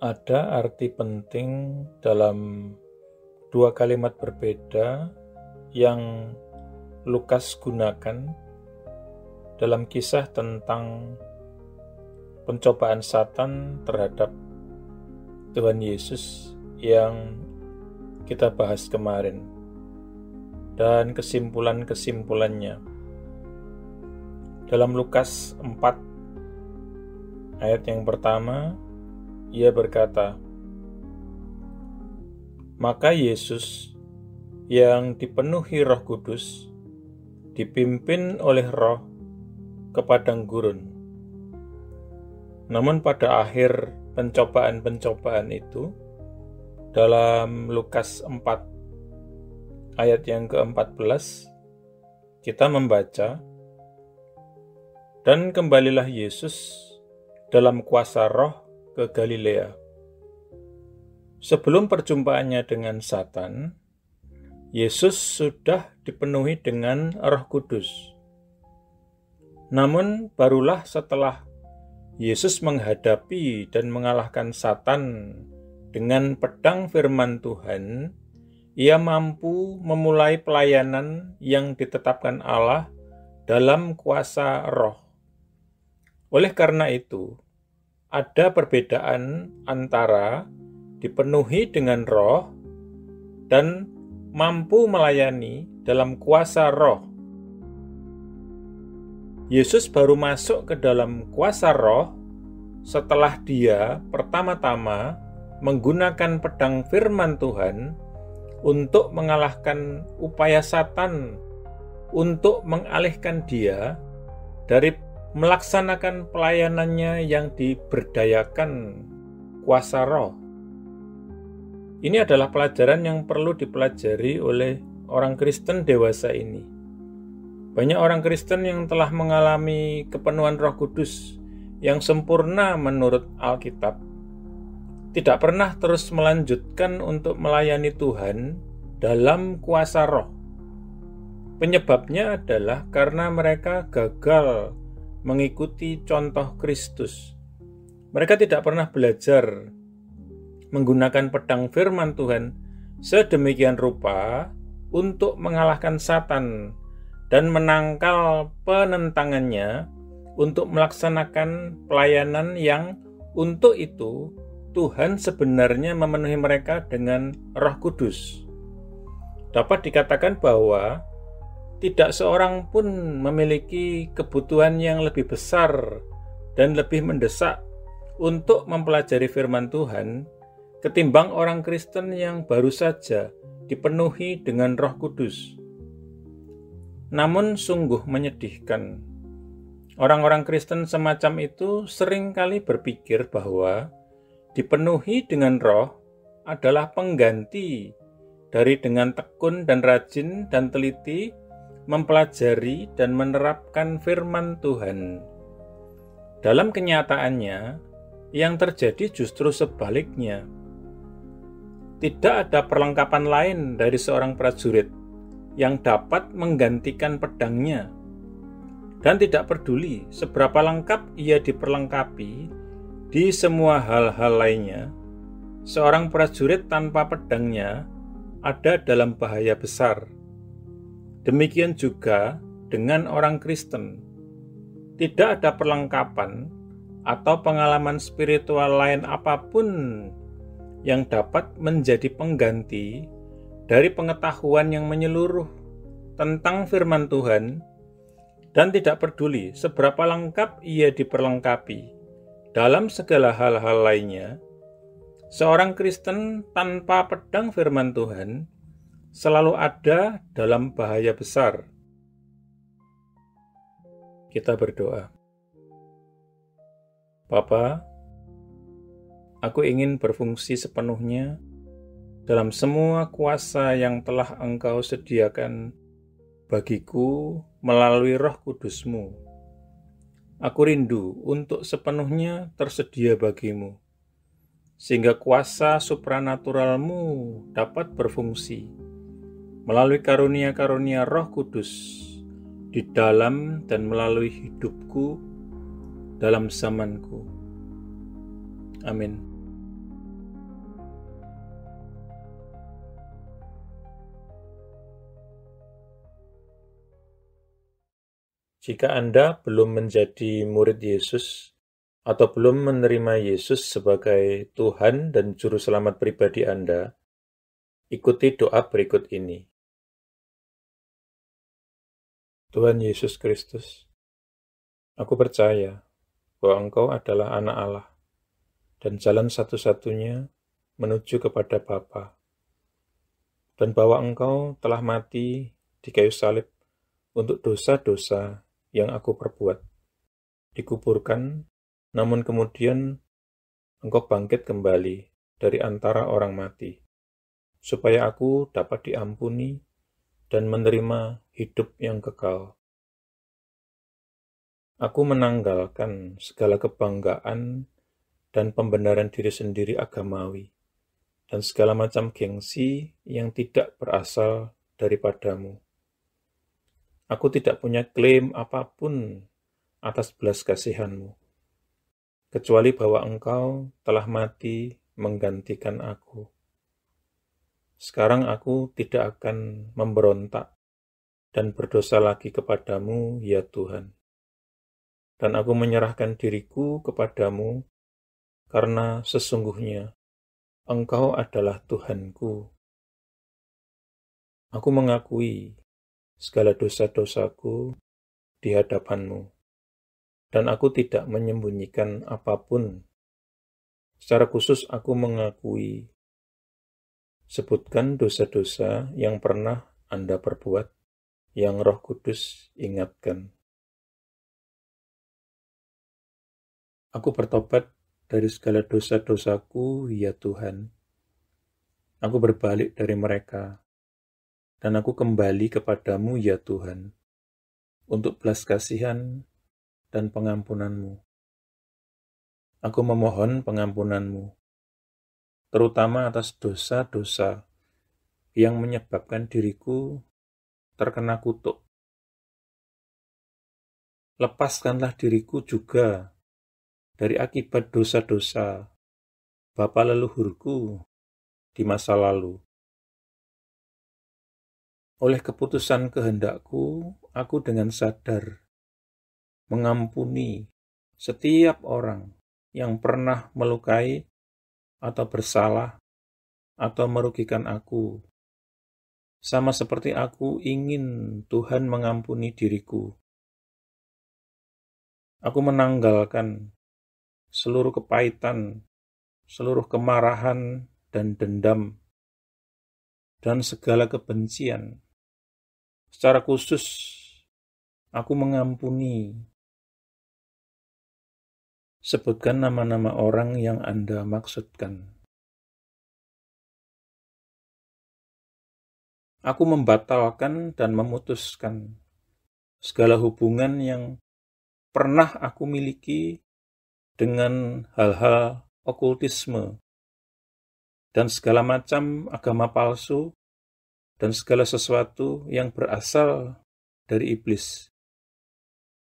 Ada arti penting dalam dua kalimat berbeda yang Lukas gunakan dalam kisah tentang pencobaan Satan terhadap Tuhan Yesus yang kita bahas kemarin, dan kesimpulan-kesimpulannya. Dalam Lukas 4 ayat yang pertama, ia berkata, "Maka Yesus yang dipenuhi Roh Kudus dipimpin oleh Roh ke padang gurun." Namun pada akhir pencobaan-pencobaan itu, dalam Lukas 4 ayat yang ke-14, kita membaca, "Dan kembalilah Yesus dalam kuasa Roh ke Galilea." Sebelum perjumpaannya dengan Satan, Yesus sudah dipenuhi dengan Roh Kudus. Namun barulah setelah Yesus menghadapi dan mengalahkan Satan dengan pedang firman Tuhan, ia mampu memulai pelayanan yang ditetapkan Allah dalam kuasa Roh. Oleh karena itu, ada perbedaan antara dipenuhi dengan Roh dan mampu melayani dalam kuasa Roh. Yesus baru masuk ke dalam kuasa Roh setelah dia pertama-tama menggunakan pedang firman Tuhan untuk mengalahkan upaya Satan untuk mengalihkan dia dari melaksanakan pelayanannya yang diberdayakan kuasa Roh. Ini adalah pelajaran yang perlu dipelajari oleh orang Kristen dewasa ini. Banyak orang Kristen yang telah mengalami kepenuhan Roh Kudus yang sempurna menurut Alkitab, tidak pernah terus melanjutkan untuk melayani Tuhan dalam kuasa Roh. Penyebabnya adalah karena mereka gagal mengikuti contoh Kristus. Mereka tidak pernah belajar menggunakan pedang firman Tuhan sedemikian rupa untuk mengalahkan Satan dan menangkal penentangannya untuk melaksanakan pelayanan yang untuk itu Tuhan sebenarnya memenuhi mereka dengan Roh Kudus. Dapat dikatakan bahwa tidak seorang pun memiliki kebutuhan yang lebih besar dan lebih mendesak untuk mempelajari firman Tuhan ketimbang orang Kristen yang baru saja dipenuhi dengan Roh Kudus. Namun sungguh menyedihkan, orang-orang Kristen semacam itu seringkali berpikir bahwa dipenuhi dengan Roh adalah pengganti dari dengan tekun dan rajin dan teliti mempelajari dan menerapkan firman Tuhan. Dalam kenyataannya, yang terjadi justru sebaliknya. Tidak ada perlengkapan lain dari seorang prajurit yang dapat menggantikan pedangnya. Dan tidak peduli seberapa lengkap ia diperlengkapi di semua hal-hal lainnya, seorang prajurit tanpa pedangnya ada dalam bahaya besar. Demikian juga dengan orang Kristen. Tidak ada perlengkapan atau pengalaman spiritual lain apapun yang dapat menjadi pengganti dari pengetahuan yang menyeluruh tentang firman Tuhan, dan tidak peduli seberapa lengkap ia diperlengkapi dalam segala hal-hal lainnya, seorang Kristen tanpa pedang firman Tuhan selalu ada dalam bahaya besar. Kita berdoa. Bapa, aku ingin berfungsi sepenuhnya dalam semua kuasa yang telah Engkau sediakan bagiku melalui Roh Kudus-Mu. Aku rindu untuk sepenuhnya tersedia bagimu, sehingga kuasa supranatural-Mu dapat berfungsi melalui karunia-karunia Roh Kudus di dalam dan melalui hidupku dalam zamanku. Amin. Jika Anda belum menjadi murid Yesus atau belum menerima Yesus sebagai Tuhan dan Juru Selamat pribadi Anda, ikuti doa berikut ini. Tuhan Yesus Kristus, aku percaya bahwa Engkau adalah Anak Allah dan jalan satu-satunya menuju kepada Bapa, dan bahwa Engkau telah mati di kayu salib untuk dosa-dosa yang aku perbuat, dikuburkan, namun kemudian Engkau bangkit kembali dari antara orang mati, supaya aku dapat diampuni dan menerima hidup yang kekal. Aku menanggalkan segala kebanggaan dan pembenaran diri sendiri agamawi, dan segala macam gengsi yang tidak berasal daripadamu. Aku tidak punya klaim apapun atas belas kasihan-Mu, kecuali bahwa Engkau telah mati menggantikan aku. Sekarang aku tidak akan memberontak dan berdosa lagi kepadamu, ya Tuhan. Dan aku menyerahkan diriku kepadamu, karena sesungguhnya Engkau adalah Tuhanku. Aku mengakui segala dosa-dosaku di hadapan-Mu, dan aku tidak menyembunyikan apapun. Secara khusus aku mengakui, sebutkan dosa-dosa yang pernah Anda perbuat, yang Roh Kudus ingatkan. Aku bertobat dari segala dosa-dosaku, ya Tuhan. Aku berbalik dari mereka, dan aku kembali kepadamu, ya Tuhan, untuk belas kasihan dan pengampunan-Mu. Aku memohon pengampunan-Mu, terutama atas dosa-dosa yang menyebabkan diriku terkena kutuk. Lepaskanlah diriku juga dari akibat dosa-dosa bapa leluhurku di masa lalu. Oleh keputusan kehendakku, aku dengan sadar mengampuni setiap orang yang pernah melukai atau bersalah atau merugikan aku, sama seperti aku ingin Tuhan mengampuni diriku. Aku menanggalkan seluruh kepahitan, seluruh kemarahan dan dendam, dan segala kebencian. Secara khusus, aku mengampuni. Sebutkan nama-nama orang yang Anda maksudkan. Aku membatalkan dan memutuskan segala hubungan yang pernah aku miliki dengan hal-hal okultisme dan segala macam agama palsu dan segala sesuatu yang berasal dari iblis.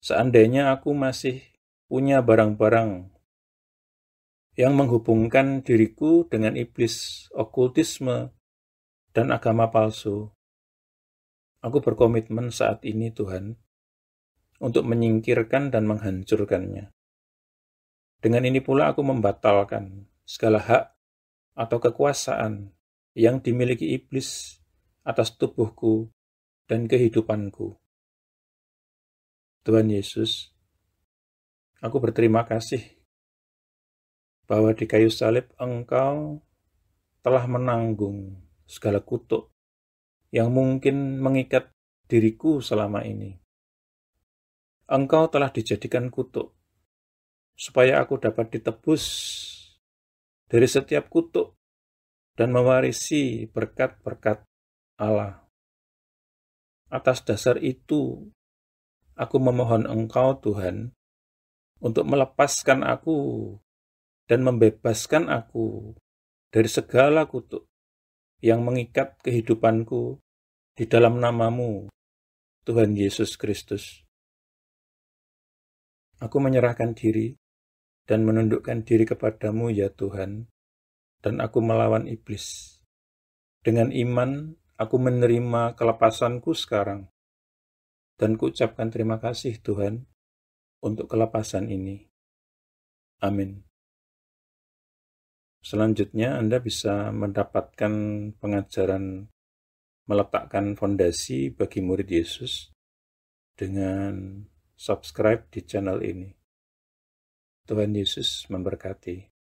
Seandainya aku masih punya barang-barang yang menghubungkan diriku dengan iblis, okultisme, dan agama palsu, aku berkomitmen saat ini, Tuhan, untuk menyingkirkan dan menghancurkannya. Dengan ini pula aku membatalkan segala hak atau kekuasaan yang dimiliki iblis atas tubuhku dan kehidupanku. Tuhan Yesus, aku berterima kasih bahwa di kayu salib Engkau telah menanggung segala kutuk yang mungkin mengikat diriku selama ini. Engkau telah dijadikan kutuk, supaya aku dapat ditebus dari setiap kutuk dan mewarisi berkat-berkat Allah. Atas dasar itu, aku memohon Engkau, Tuhan, untuk melepaskan aku dan membebaskan aku dari segala kutuk yang mengikat kehidupanku di dalam nama-Mu, Tuhan Yesus Kristus. Aku menyerahkan diri dan menundukkan diri kepadamu ya Tuhan, dan aku melawan iblis. Dengan iman, aku menerima kelepasanku sekarang, dan kuucapkan terima kasih Tuhan untuk kelepasan ini. Amin. Selanjutnya Anda bisa mendapatkan pengajaran meletakkan fondasi bagi murid Yesus dengan subscribe di channel ini. Tuhan Yesus memberkati.